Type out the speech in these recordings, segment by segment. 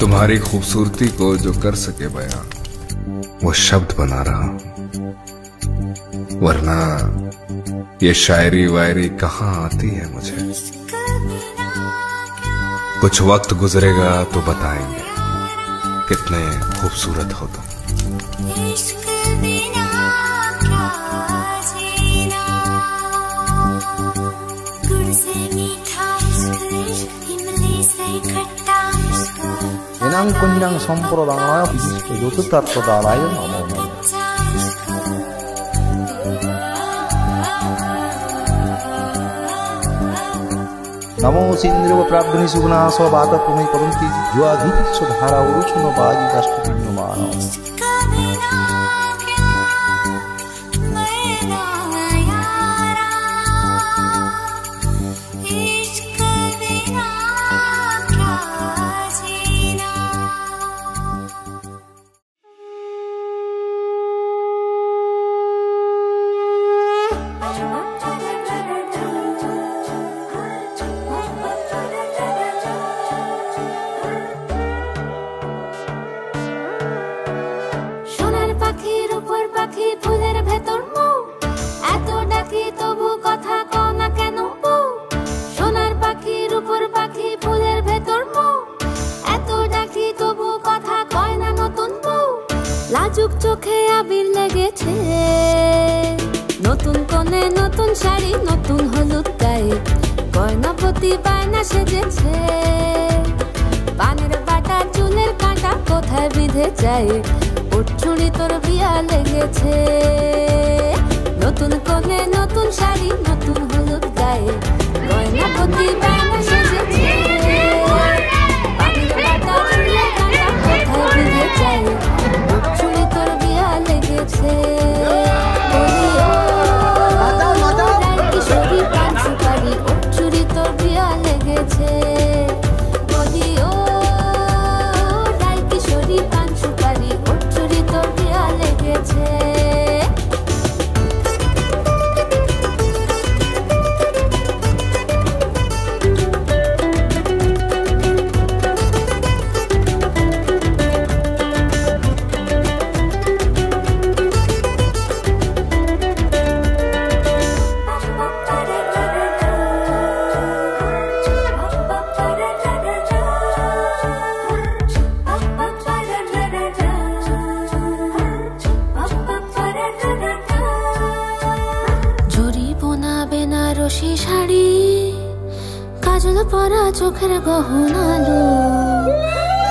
तुम्हारी खूबसूरती को जो कर सके बयां वो शब्द बना रहा हूं, वरना ये शायरी वायरी कहां आती है मुझे। कुछ वक्त गुजरेगा तो बताएंगे कितने खूबसूरत हो तुम। Inang-kunyang sempurna itu tetap terdalam namanya. Namo sindro prabdhani sugna sabata pumai karunti juadhiti sudhara uruchuno baji kashkapinyo mano. লাজুক চোখে আবির লেগেছে, নতুন কোণে নতুন শাড়ি নতুন হলুদ গায়ে, গয়নাপতি বায়না সেজেছে, পানের বাটা চুলের কাঁটা কোথায় বিঁধে যায়, ওর চুড়ি তোর বিয়া লেগেছে, নতুন কোণে নতুন শাড়ি নতুন হলুদ গায়ে, গয়নাপতি বায়না সেজেছে, পানের বাটা চুলের কাঁটা কোথায় বিঁধে যায়, চুড়ি তোর বিয়া লেগেছে, কিশোরী পান সুপারি ওর চুড়ি তোর বিয়া লেগেছে, কিশোরী পান সুপারি ওর চুড়ি তোর বিয়া লেগেছে। পরা চোখের গহনালো,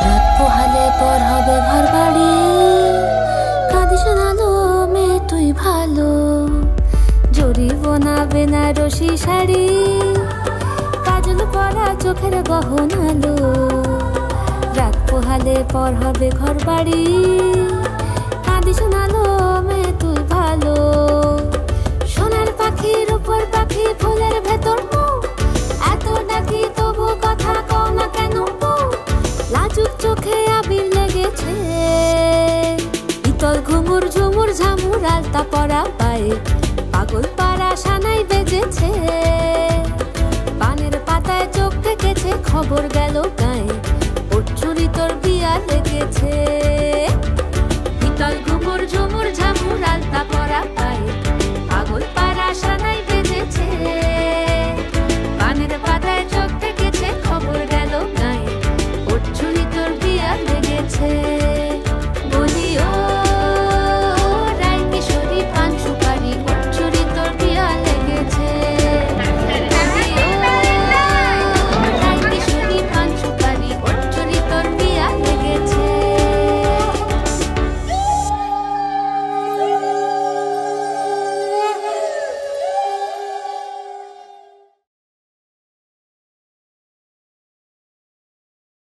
রাত পোহালে পর হবে ঘর বাড়ি, কাঁদিস নালো মেয়ে তুই ভালো, জরি বোনা বেনারসি শাড়ি, কাজল পরা চোখের গহনালো, রাত পোহালে পর হবে ঘর বাড়ি, কাঁদিস নালো মেয়ে তুই ভালো, সোনার পাখির উপর পাখি ফুলের ভেতর এত ডাকি তবু কথা কও না কেন, লাজুক চোখে আবির লেগেছে, ইতল ঘুমুর ঝুমুর ঝামুর আলতা পরা পায়ে, পাগল পাড়া সানাই বেজেছে, পানের পাতায় চোখ থেকেছে খবর গেল গায়ে, ওর চুরি তোর বিয়া লেগেছে।